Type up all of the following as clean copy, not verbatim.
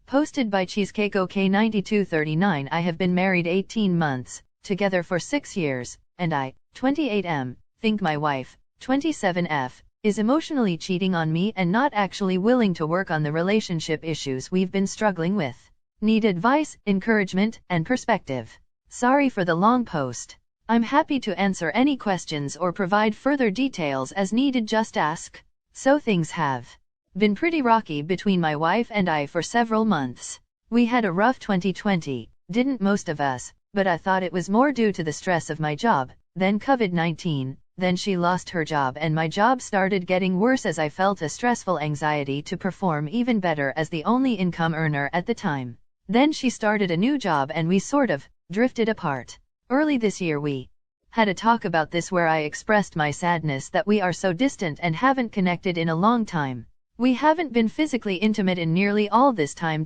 Posted by Cheesecake OK9239. I have been married 18 months, together for 6 years, and I, 28M, think my wife, 27F, is emotionally cheating on me and not actually willing to work on the relationship issues we've been struggling with. Need advice, encouragement, and perspective. Sorry for the long post. I'm happy to answer any questions or provide further details as needed. Just ask. So things have been pretty rocky between my wife and I for several months. We had a rough 2020, didn't most of us, but I thought it was more due to the stress of my job, then COVID-19, then she lost her job and my job started getting worse as I felt a stressful anxiety to perform even better as the only income earner at the time. Then she started a new job and we sort of drifted apart. Early this year we had a talk about this where I expressed my sadness that we are so distant and haven't connected in a long time. We haven't been physically intimate in nearly all this time.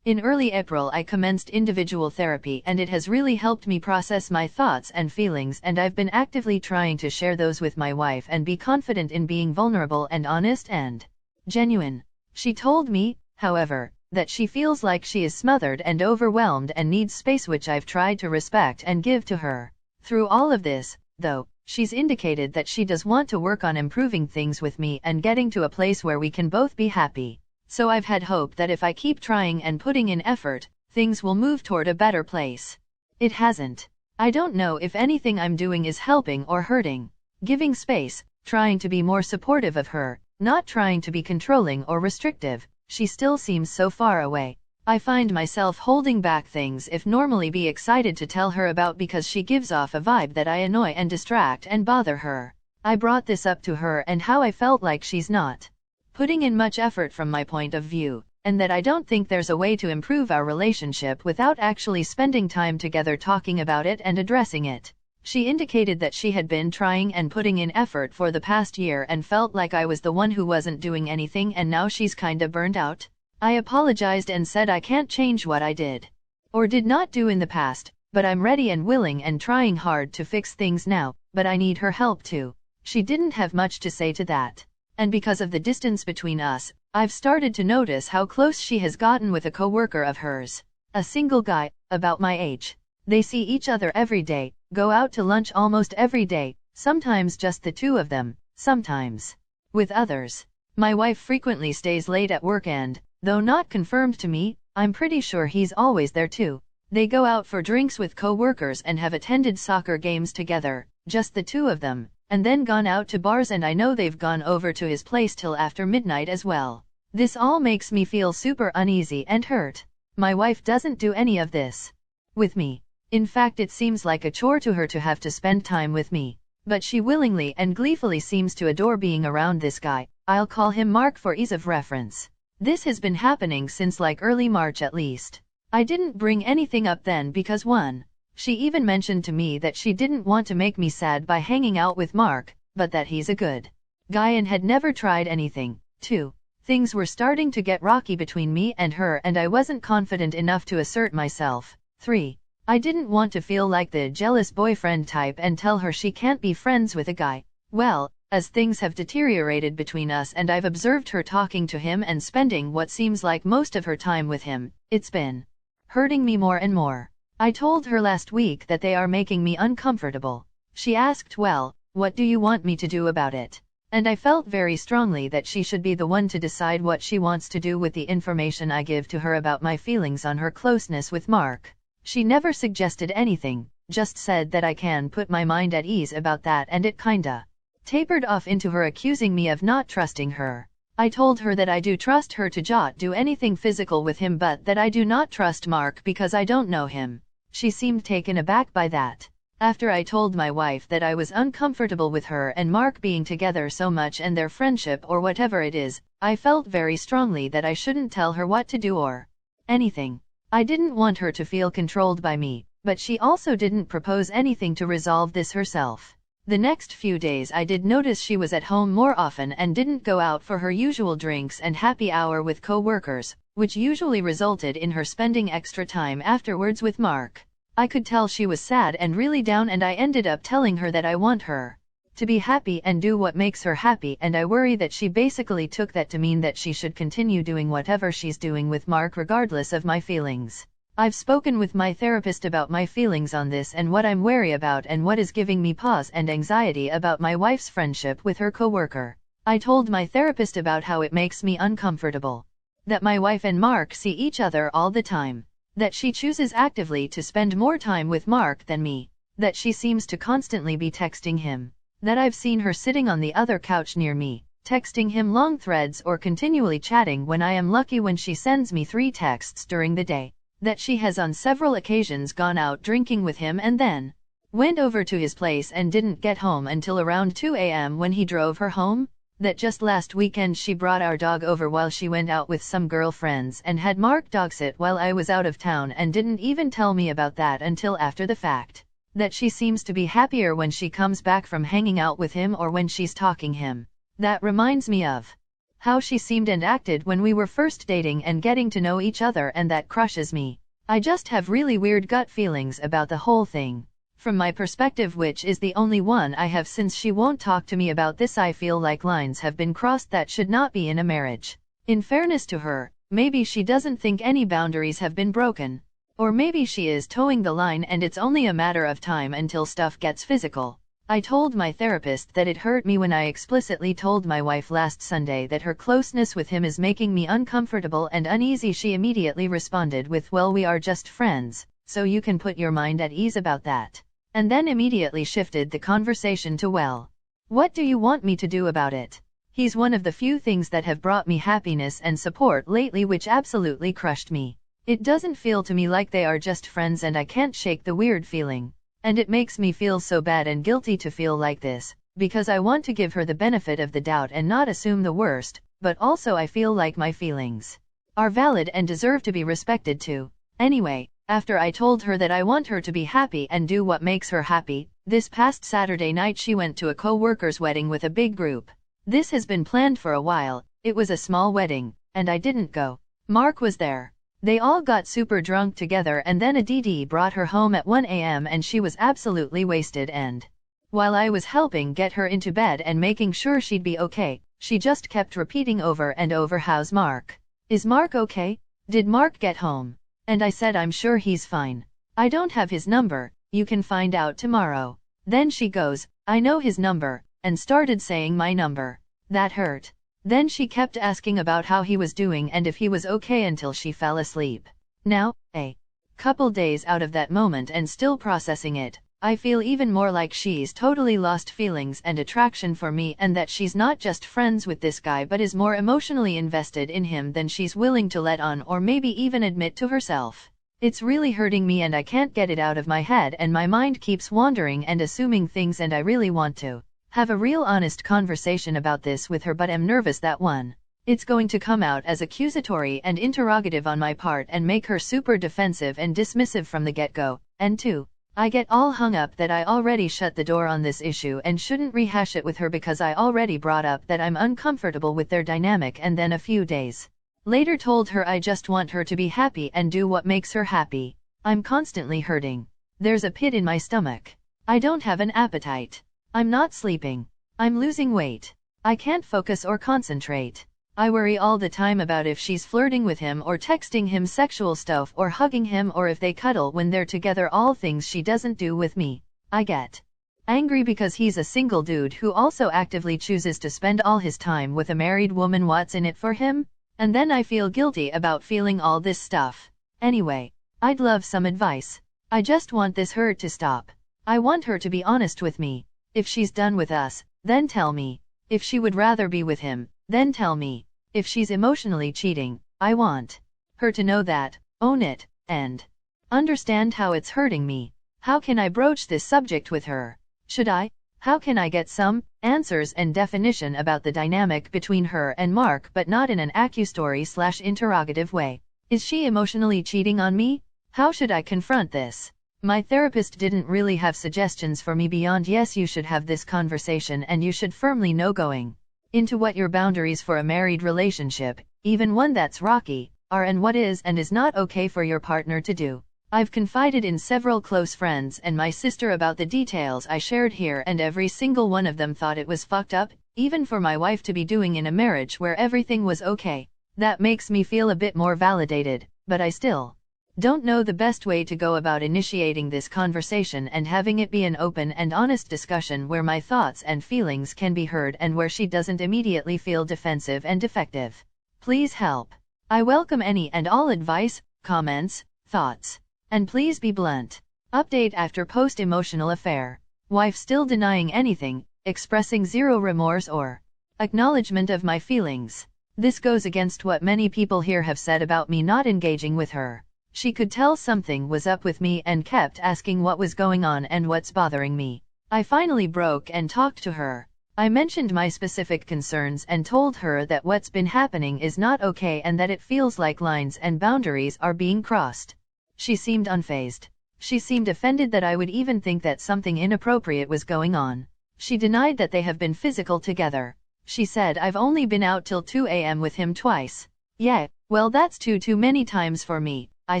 In early April I commenced individual therapy and it has really helped me process my thoughts and feelings, and I've been actively trying to share those with my wife and be confident in being vulnerable and honest and genuine. She told me, however, that she feels like she is smothered and overwhelmed and needs space, which I've tried to respect and give to her. Through all of this, though, she's indicated that she does want to work on improving things with me and getting to a place where we can both be happy. So I've had hope that if I keep trying and putting in effort, things will move toward a better place. It hasn't. I don't know if anything I'm doing is helping or hurting. Giving space, trying to be more supportive of her, not trying to be controlling or restrictive. She still seems so far away. I find myself holding back things if normally be excited to tell her about because she gives off a vibe that I annoy and distract and bother her. I brought this up to her and how I felt like she's not putting in much effort from my point of view, and that I don't think there's a way to improve our relationship without actually spending time together talking about it and addressing it. She indicated that she had been trying and putting in effort for the past year and felt like I was the one who wasn't doing anything, and now she's kinda burned out. I apologized and said I can't change what I did or did not do in the past, but I'm ready and willing and trying hard to fix things now, but I need her help too. She didn't have much to say to that. And because of the distance between us, I've started to notice how close she has gotten with a coworker of hers. A single guy, about my age. They see each other every day, go out to lunch almost every day, sometimes just the two of them, sometimes with others. My wife frequently stays late at work and, though not confirmed to me, I'm pretty sure he's always there too. They go out for drinks with co-workers and have attended soccer games together, just the two of them, and then gone out to bars, and I know they've gone over to his place till after midnight as well. This all makes me feel super uneasy and hurt. My wife doesn't do any of this with me. In fact, it seems like a chore to her to have to spend time with me. But she willingly and gleefully seems to adore being around this guy. I'll call him Mark for ease of reference. This has been happening since like early March at least. I didn't bring anything up then because 1. She even mentioned to me that she didn't want to make me sad by hanging out with Mark, but that he's a good guy and had never tried anything. 2. Things were starting to get rocky between me and her and I wasn't confident enough to assert myself. 3. I didn't want to feel like the jealous boyfriend type and tell her she can't be friends with a guy. Well, as things have deteriorated between us and I've observed her talking to him and spending what seems like most of her time with him, it's been hurting me more and more. I told her last week that they are making me uncomfortable. She asked, well, what do you want me to do about it? And I felt very strongly that she should be the one to decide what she wants to do with the information I give to her about my feelings on her closeness with Mark. She never suggested anything, just said that I can put my mind at ease about that, and it kinda tapered off into her accusing me of not trusting her. I told her that I do trust her to do anything physical with him, but that I do not trust Mark because I don't know him. She seemed taken aback by that. After I told my wife that I was uncomfortable with her and Mark being together so much and their friendship or whatever it is, I felt very strongly that I shouldn't tell her what to do or anything. I didn't want her to feel controlled by me, but she also didn't propose anything to resolve this herself. The next few days I did notice she was at home more often and didn't go out for her usual drinks and happy hour with co-workers, which usually resulted in her spending extra time afterwards with Mark. I could tell she was sad and really down, and I ended up telling her that I want her to be happy and do what makes her happy, and I worry that she basically took that to mean that she should continue doing whatever she's doing with Mark regardless of my feelings. I've spoken with my therapist about my feelings on this and what I'm wary about and what is giving me pause and anxiety about my wife's friendship with her coworker. I told my therapist about how it makes me uncomfortable that my wife and Mark see each other all the time, that she chooses actively to spend more time with Mark than me, that she seems to constantly be texting him, that I've seen her sitting on the other couch near me, texting him long threads or continually chatting when I am lucky when she sends me 3 texts during the day, that she has on several occasions gone out drinking with him and then went over to his place and didn't get home until around 2 a.m. when he drove her home, that just last weekend she brought our dog over while she went out with some girlfriends and had Mark dogsit while I was out of town and didn't even tell me about that until after the fact, that she seems to be happier when she comes back from hanging out with him or when she's talking him. That reminds me of how she seemed and acted when we were first dating and getting to know each other, and that crushes me. I just have really weird gut feelings about the whole thing. From my perspective, which is the only one I have since she won't talk to me about this, I feel like lines have been crossed that should not be in a marriage. In fairness to her, maybe she doesn't think any boundaries have been broken. Or maybe she is towing the line and it's only a matter of time until stuff gets physical. I told my therapist that it hurt me when I explicitly told my wife last Sunday that her closeness with him is making me uncomfortable and uneasy. She immediately responded with, "Well, we are just friends, so you can put your mind at ease about that." And then immediately shifted the conversation to, "Well, what do you want me to do about it? He's one of the few things that have brought me happiness and support lately," which absolutely crushed me. It doesn't feel to me like they are just friends, and I can't shake the weird feeling. And it makes me feel so bad and guilty to feel like this, because I want to give her the benefit of the doubt and not assume the worst, but also I feel like my feelings are valid and deserve to be respected too. Anyway, after I told her that I want her to be happy and do what makes her happy, this past Saturday night she went to a co-worker's wedding with a big group. This has been planned for a while. It was a small wedding, and I didn't go. Mark was there. They all got super drunk together, and then a DD brought her home at 1 a.m. and she was absolutely wasted, and while I was helping get her into bed and making sure she'd be okay, she just kept repeating over and over, "How's Mark? Is Mark okay? Did Mark get home?" And I said, "I'm sure he's fine. I don't have his number, you can find out tomorrow." Then she goes, "I know his number," and started saying my number. That hurt. Then she kept asking about how he was doing and if he was okay until she fell asleep. Now, a couple days out of that moment and still processing it, I feel even more like she's totally lost feelings and attraction for me, and that she's not just friends with this guy but is more emotionally invested in him than she's willing to let on or maybe even admit to herself. It's really hurting me and I can't get it out of my head, and my mind keeps wandering and assuming things, and I really want to have a real honest conversation about this with her, but am nervous that 1, it's going to come out as accusatory and interrogative on my part and make her super defensive and dismissive from the get-go, and 2, I get all hung up that I already shut the door on this issue and shouldn't rehash it with her because I already brought up that I'm uncomfortable with their dynamic, and then a few days later told her I just want her to be happy and do what makes her happy. I'm constantly hurting. There's a pit in my stomach. I don't have an appetite. I'm not sleeping. I'm losing weight. I can't focus or concentrate. I worry all the time about if she's flirting with him or texting him sexual stuff or hugging him or if they cuddle when they're together, all things she doesn't do with me. I get angry because he's a single dude who also actively chooses to spend all his time with a married woman. What's in it for him? And then I feel guilty about feeling all this stuff. Anyway, I'd love some advice. I just want this hurt to stop. I want her to be honest with me. If she's done with us, then tell me. If she would rather be with him, then tell me. If she's emotionally cheating, I want her to know that, own it, and understand how it's hurting me. How can I broach this subject with her? Should I? How can I get some answers and definition about the dynamic between her and Mark, but not in an accusatory/interrogative way? Is she emotionally cheating on me? How should I confront this? My therapist didn't really have suggestions for me beyond, yes, you should have this conversation and you should firmly know going into what your boundaries for a married relationship, even one that's rocky, are and what is and is not okay for your partner to do. I've confided in several close friends and my sister about the details I shared here, and every single one of them thought it was fucked up, even for my wife to be doing in a marriage where everything was okay. That makes me feel a bit more validated, but I still don't know the best way to go about initiating this conversation and having it be an open and honest discussion where my thoughts and feelings can be heard and where she doesn't immediately feel defensive and defective. Please help. I welcome any and all advice, comments, thoughts. And please be blunt. Update after post-emotional affair. Wife still denying anything, expressing zero remorse or acknowledgement of my feelings. This goes against what many people here have said about me not engaging with her. She could tell something was up with me and kept asking what was going on and what's bothering me. I finally broke and talked to her. I mentioned my specific concerns and told her that what's been happening is not okay and that it feels like lines and boundaries are being crossed. She seemed unfazed. She seemed offended that I would even think that something inappropriate was going on. She denied that they have been physical together. She said I've only been out till 2 a.m. with him twice. Yeah, well that's too many times for me, I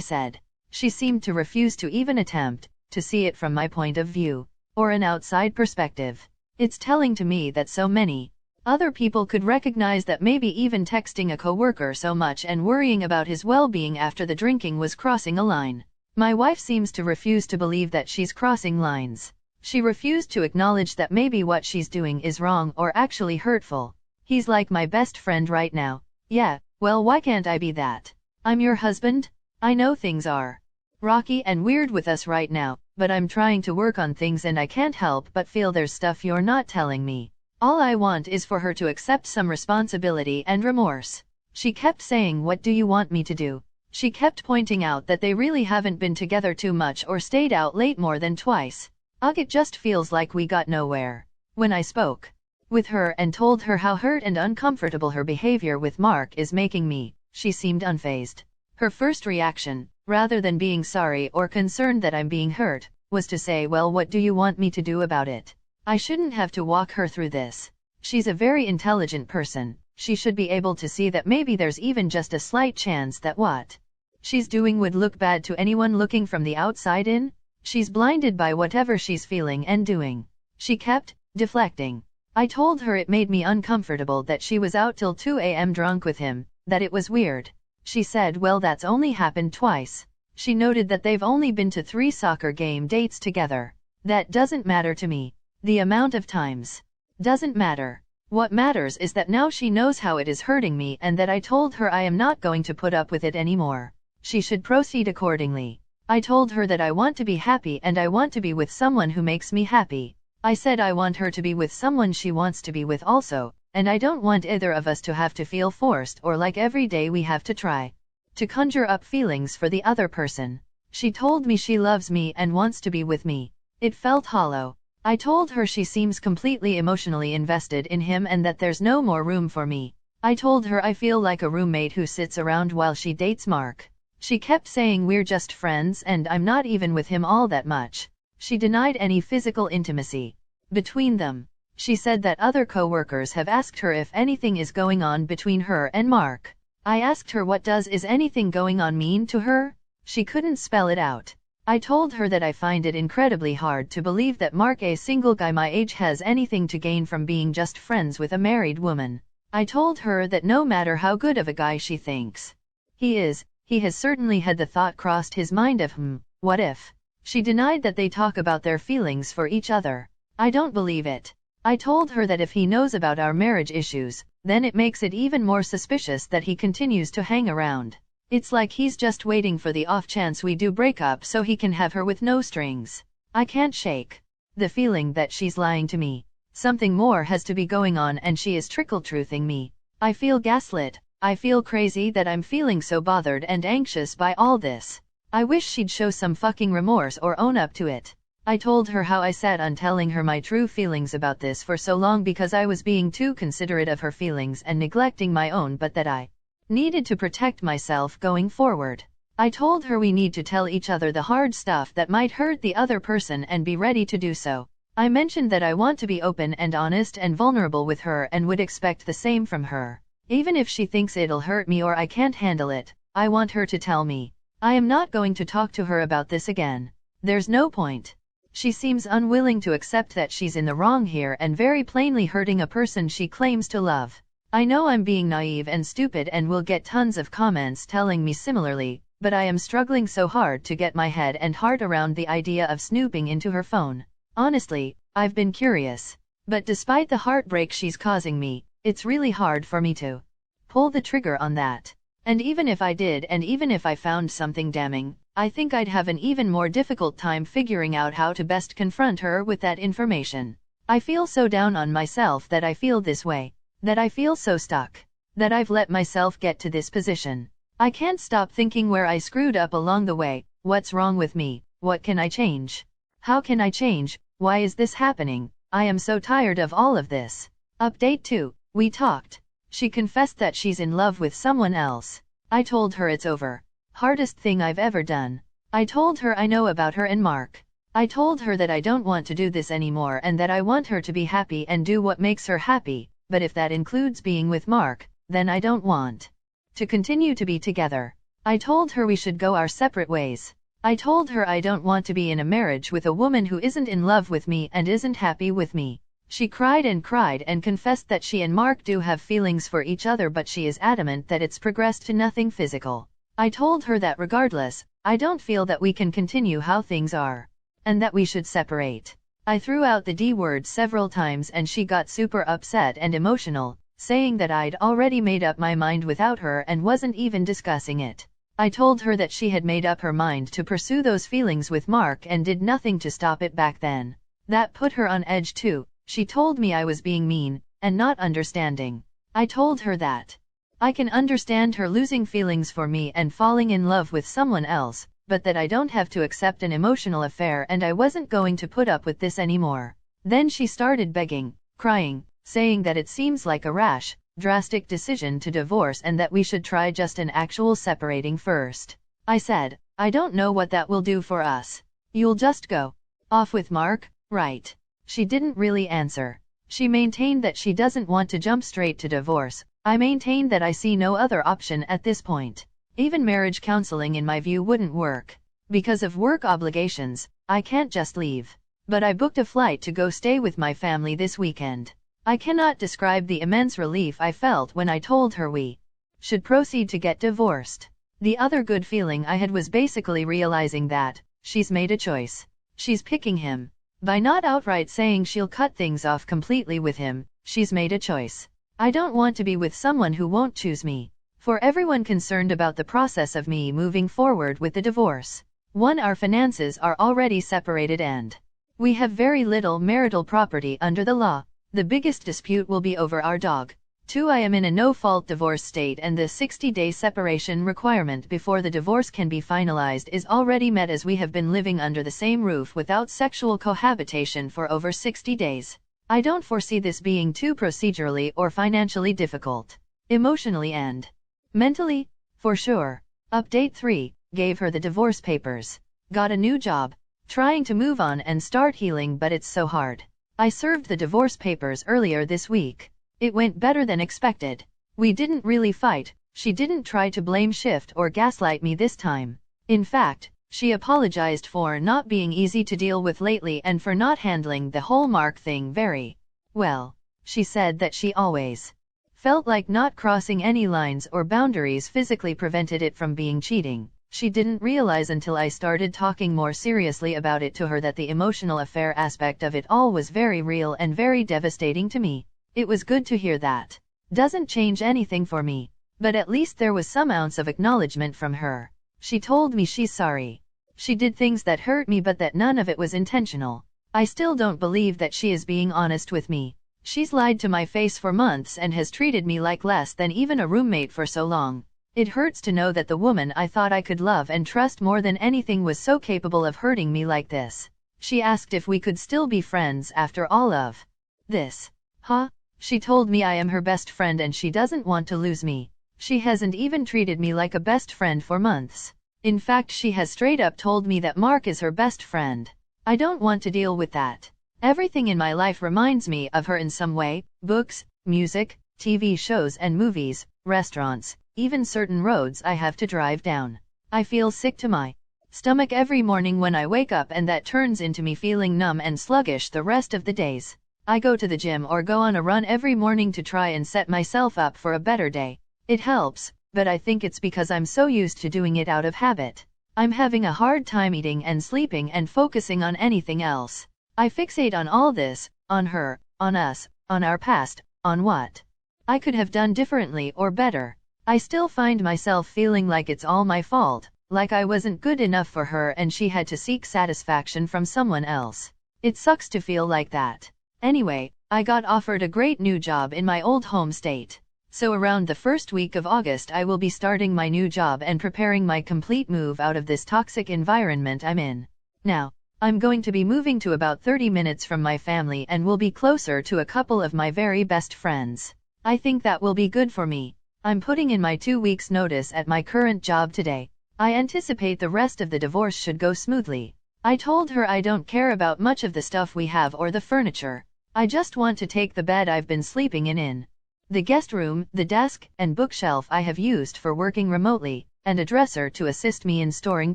said. She seemed to refuse to even attempt to see it from my point of view, or an outside perspective. It's telling to me that so many other people could recognize that maybe even texting a coworker so much and worrying about his well-being after the drinking was crossing a line. My wife seems to refuse to believe that she's crossing lines. She refused to acknowledge that maybe what she's doing is wrong or actually hurtful. He's like my best friend right now. Yeah, well why can't I be that? I'm your husband? I know things are rocky and weird with us right now, but I'm trying to work on things and I can't help but feel there's stuff you're not telling me. All I want is for her to accept some responsibility and remorse. She kept saying, what do you want me to do? She kept pointing out that they really haven't been together too much or stayed out late more than twice. Ugh, it just feels like we got nowhere. When I spoke with her and told her how hurt and uncomfortable her behavior with Mark is making me, she seemed unfazed. Her first reaction, rather than being sorry or concerned that I'm being hurt, was to say, well, what do you want me to do about it? I shouldn't have to walk her through this. She's a very intelligent person. She should be able to see that maybe there's even just a slight chance that what she's doing would look bad to anyone looking from the outside in. She's blinded by whatever she's feeling and doing. She kept deflecting. I told her it made me uncomfortable that she was out till 2 a.m. drunk with him, that it was weird. She said, well, that's only happened twice. She noted that they've only been to 3 soccer game dates together. That doesn't matter to me. The amount of times doesn't matter. What matters is that now she knows how it is hurting me and that I told her I am not going to put up with it anymore. She should proceed accordingly. I told her that I want to be happy and I want to be with someone who makes me happy. I said I want her to be with someone she wants to be with also, and I don't want either of us to have to feel forced or like every day we have to try to conjure up feelings for the other person. She told me she loves me and wants to be with me. It felt hollow. I told her she seems completely emotionally invested in him and that there's no more room for me. I told her I feel like a roommate who sits around while she dates Mark. She kept saying we're just friends and I'm not even with him all that much. She denied any physical intimacy between them. She said that other co-workers have asked her if anything is going on between her and Mark. I asked her what does "is anything going on" mean to her? She couldn't spell it out. I told her that I find it incredibly hard to believe that Mark, a single guy my age, has anything to gain from being just friends with a married woman. I told her that no matter how good of a guy she thinks he is, he has certainly had the thought crossed his mind of what if? She denied that they talk about their feelings for each other. I don't believe it. I told her that if he knows about our marriage issues, then it makes it even more suspicious that he continues to hang around. It's like he's just waiting for the off chance we do break up so he can have her with no strings. I can't shake the feeling that she's lying to me. Something more has to be going on and she is trickle-truthing me. I feel gaslit. I feel crazy that I'm feeling so bothered and anxious by all this. I wish she'd show some fucking remorse or own up to it. I told her how I sat on telling her my true feelings about this for so long because I was being too considerate of her feelings and neglecting my own, but that I needed to protect myself going forward. I told her we need to tell each other the hard stuff that might hurt the other person and be ready to do so. I mentioned that I want to be open and honest and vulnerable with her and would expect the same from her. Even if she thinks it'll hurt me or I can't handle it, I want her to tell me. I am not going to talk to her about this again. There's no point. She seems unwilling to accept that she's in the wrong here and very plainly hurting a person she claims to love. I know I'm being naive and stupid and will get tons of comments telling me similarly, but I am struggling so hard to get my head and heart around the idea of snooping into her phone. Honestly, I've been curious. But despite the heartbreak she's causing me, it's really hard for me to pull the trigger on that. And even if I did, and even if I found something damning, I think I'd have an even more difficult time figuring out how to best confront her with that information. I feel so down on myself that I feel this way. That I feel so stuck. That I've let myself get to this position. I can't stop thinking where I screwed up along the way. What's wrong with me? What can I change? How can I change? Why is this happening? I am so tired of all of this. Update 2. We talked. She confessed that she's in love with someone else. I told her it's over. Hardest thing I've ever done. I told her I know about her and Mark. I told her that I don't want to do this anymore and that I want her to be happy and do what makes her happy, but if that includes being with Mark, then I don't want to continue to be together. I told her we should go our separate ways. I told her I don't want to be in a marriage with a woman who isn't in love with me and isn't happy with me. She cried and confessed that she and Mark do have feelings for each other, but she is adamant that it's progressed to nothing physical. I told her that regardless, I don't feel that we can continue how things are, and that we should separate. I threw out the D word several times and she got super upset and emotional, saying that I'd already made up my mind without her and wasn't even discussing it. I told her that she had made up her mind to pursue those feelings with Mark and did nothing to stop it back then. That put her on edge too. She told me I was being mean and not understanding. I told her that I can understand her losing feelings for me and falling in love with someone else, but that I don't have to accept an emotional affair and I wasn't going to put up with this anymore. Then she started begging, crying, saying that it seems like a rash, drastic decision to divorce and that we should try just an actual separating first. I said, I don't know what that will do for us. You'll just go off with Mark, right? She didn't really answer. She maintained that she doesn't want to jump straight to divorce. I maintained that I see no other option at this point. Even marriage counseling in my view wouldn't work. Because of work obligations, I can't just leave. But I booked a flight to go stay with my family this weekend. I cannot describe the immense relief I felt when I told her we should proceed to get divorced. The other good feeling I had was basically realizing that she's made a choice. She's picking him. By not outright saying she'll cut things off completely with him, she's made a choice. I don't want to be with someone who won't choose me. For everyone concerned about the process of me moving forward with the divorce. 1. Our finances are already separated and we have very little marital property under the law. The biggest dispute will be over our dog. 2. I am in a no-fault divorce state and the 60-day separation requirement before the divorce can be finalized is already met, as we have been living under the same roof without sexual cohabitation for over 60 days. I don't foresee this being too procedurally or financially difficult. Emotionally and mentally, for sure. Update 3. Gave her the divorce papers. Got a new job. Trying to move on and start healing, but it's so hard. I served the divorce papers earlier this week. It went better than expected. We didn't really fight. She didn't try to blame shift or gaslight me this time. In fact, she apologized for not being easy to deal with lately and for not handling the whole Mark thing very well. She said that she always felt like not crossing any lines or boundaries physically prevented it from being cheating. She didn't realize until I started talking more seriously about it to her that the emotional affair aspect of it all was very real and very devastating to me. It was good to hear that. Doesn't change anything for me, but at least there was some ounce of acknowledgement from her. She told me she's sorry. She did things that hurt me, but that none of it was intentional. I still don't believe that she is being honest with me. She's lied to my face for months and has treated me like less than even a roommate for so long. It hurts to know that the woman I thought I could love and trust more than anything was so capable of hurting me like this. She asked if we could still be friends after all of this. Huh? She told me I am her best friend and she doesn't want to lose me. She hasn't even treated me like a best friend for months. In fact, she has straight up told me that Mark is her best friend. I don't want to deal with that. Everything in my life reminds me of her in some way: books, music, TV shows and movies, restaurants, even certain roads I have to drive down. I feel sick to my stomach every morning when I wake up, and that turns into me feeling numb and sluggish the rest of the days. I go to the gym or go on a run every morning to try and set myself up for a better day. It helps, but I think it's because I'm so used to doing it out of habit. I'm having a hard time eating and sleeping and focusing on anything else. I fixate on all this, on her, on us, on our past, on what I could have done differently or better. I still find myself feeling like it's all my fault, like I wasn't good enough for her and she had to seek satisfaction from someone else. It sucks to feel like that. Anyway, I got offered a great new job in my old home state. So around the first week of August I will be starting my new job and preparing my complete move out of this toxic environment I'm in. Now, I'm going to be moving to about 30 minutes from my family and will be closer to a couple of my very best friends. I think that will be good for me. I'm putting in my 2 weeks notice at my current job today. I anticipate the rest of the divorce should go smoothly. I told her I don't care about much of the stuff we have or the furniture. I just want to take the bed I've been sleeping in. The guest room, the desk, and bookshelf I have used for working remotely, and a dresser to assist me in storing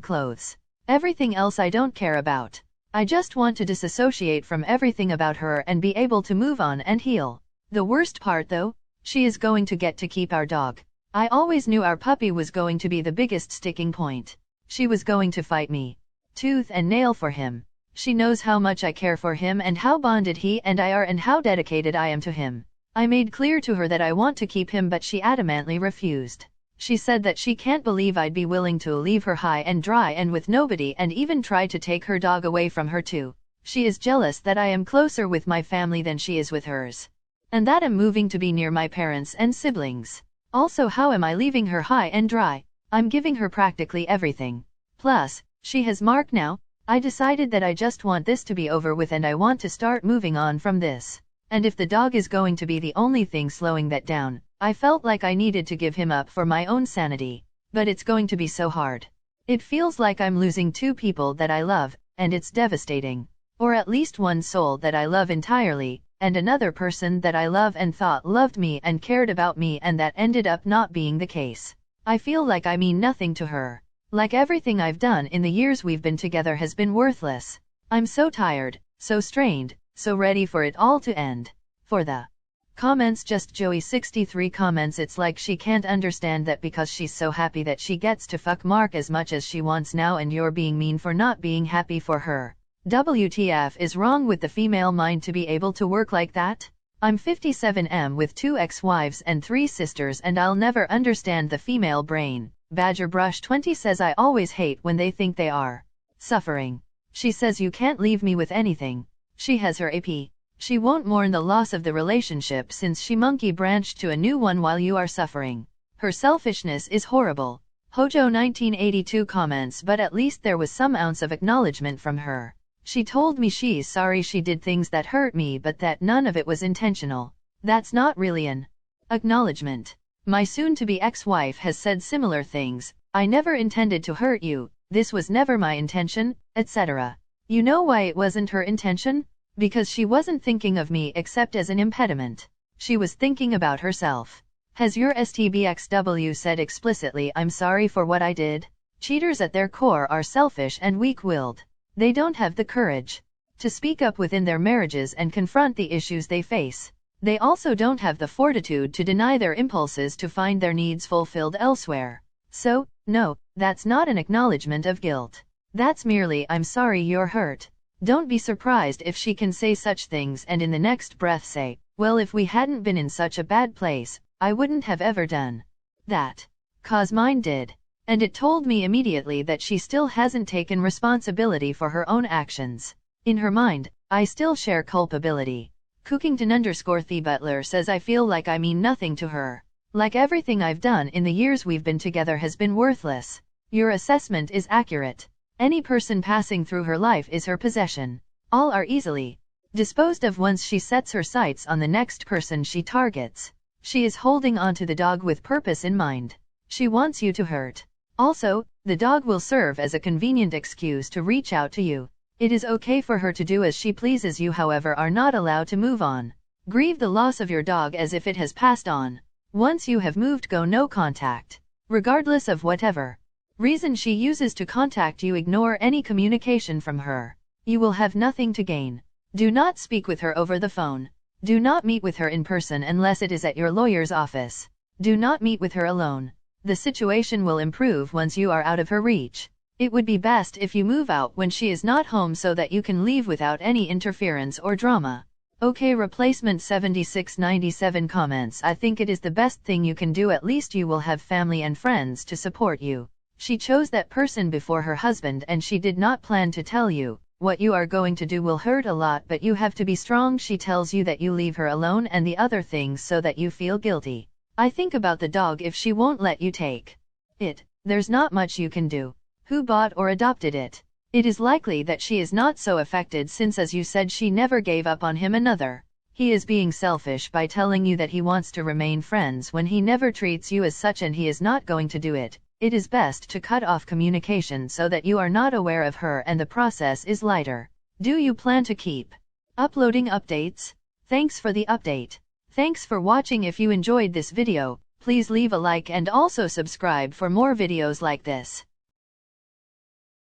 clothes. Everything else I don't care about. I just want to disassociate from everything about her and be able to move on and heal. The worst part though, she is going to get to keep our dog. I always knew our puppy was going to be the biggest sticking point. She was going to fight me tooth and nail for him. She knows how much I care for him and how bonded he and I are and how dedicated I am to him. I made clear to her that I want to keep him, but she adamantly refused. She said that she can't believe I'd be willing to leave her high and dry and with nobody, and even try to take her dog away from her too. She is jealous that I am closer with my family than she is with hers. And that I'm moving to be near my parents and siblings. Also, how am I leaving her high and dry? I'm giving her practically everything. Plus, she has Mark now. I decided that I just want this to be over with and I want to start moving on from this. And if the dog is going to be the only thing slowing that down, I felt like I needed to give him up for my own sanity. But it's going to be so hard. It feels like I'm losing 2 people that I love, and it's devastating. Or at least one soul that I love entirely, and another person that I love and thought loved me and cared about me, and that ended up not being the case. I feel like I mean nothing to her. Like everything I've done in the years we've been together has been worthless. I'm so tired, so strained, so ready for it all to end. For the comments, just Joey63 comments, it's like she can't understand that because she's so happy that she gets to fuck Mark as much as she wants now, and you're being mean for not being happy for her. WTF is wrong with the female mind to be able to work like that? I'm 57M with 2 ex-wives and 3 sisters, and I'll never understand the female brain. Badgerbrush20 says I always hate when they think they are suffering. She says you can't leave me with anything. She has her AP. She won't mourn the loss of the relationship since she monkey branched to a new one while you are suffering. Her selfishness is horrible. Hojo1982 comments, but at least there was some ounce of acknowledgement from her. She told me she's sorry she did things that hurt me, but that none of it was intentional. That's not really an acknowledgement. My soon-to-be ex-wife has said similar things. I never intended to hurt you, this was never my intention, etc. You know why it wasn't her intention? Because she wasn't thinking of me except as an impediment. She was thinking about herself. Has your STBXW said explicitly I'm sorry for what I did? Cheaters at their core are selfish and weak-willed. They don't have the courage to speak up within their marriages and confront the issues they face. They also don't have the fortitude to deny their impulses to find their needs fulfilled elsewhere. So, no, that's not an acknowledgement of guilt. That's merely I'm sorry you're hurt. Don't be surprised if she can say such things and in the next breath say, well, if we hadn't been in such a bad place, I wouldn't have ever done that. 'Cause mine did. And it told me immediately that she still hasn't taken responsibility for her own actions. In her mind, I still share culpability. Cookington_The Butler says I feel like I mean nothing to her. Like everything I've done in the years we've been together has been worthless. Your assessment is accurate. Any person passing through her life is her possession. All are easily disposed of once she sets her sights on the next person she targets. She is holding on to the dog with purpose in mind. She wants you to hurt. Also, the dog will serve as a convenient excuse to reach out to you. It is okay for her to do as she pleases. You, however, are not allowed to move on. Grieve the loss of your dog as if it has passed on. Once you have moved, go no contact. Regardless of whatever Reason she uses to contact you: ignore any communication from her. You will have nothing to gain. Do not speak with her over the phone. Do not meet with her in person unless it is at your lawyer's office. Do not meet with her alone. The situation will improve once you are out of her reach. It would be best if you move out when she is not home so that you can leave without any interference or drama. Okay, replacement 7697 comments: I think it is the best thing you can do. At least you will have family and friends to support you. She chose that person before her husband and she did not plan to tell you. What you are going to do will hurt a lot, but you have to be strong. She tells you that you leave her alone and the other things so that you feel guilty. I think about the dog. If she won't let you take it, there's not much you can do. Who bought or adopted it? It is likely that she is not so affected since, as you said, she never gave up on him. Another. He is being selfish by telling you that he wants to remain friends when he never treats you as such, and he is not going to do it. It is best to cut off communication so that you are not aware of her and the process is lighter. Do you plan to keep uploading updates? Thanks for the update. Thanks for watching. If you enjoyed this video, please leave a like and also subscribe for more videos like this.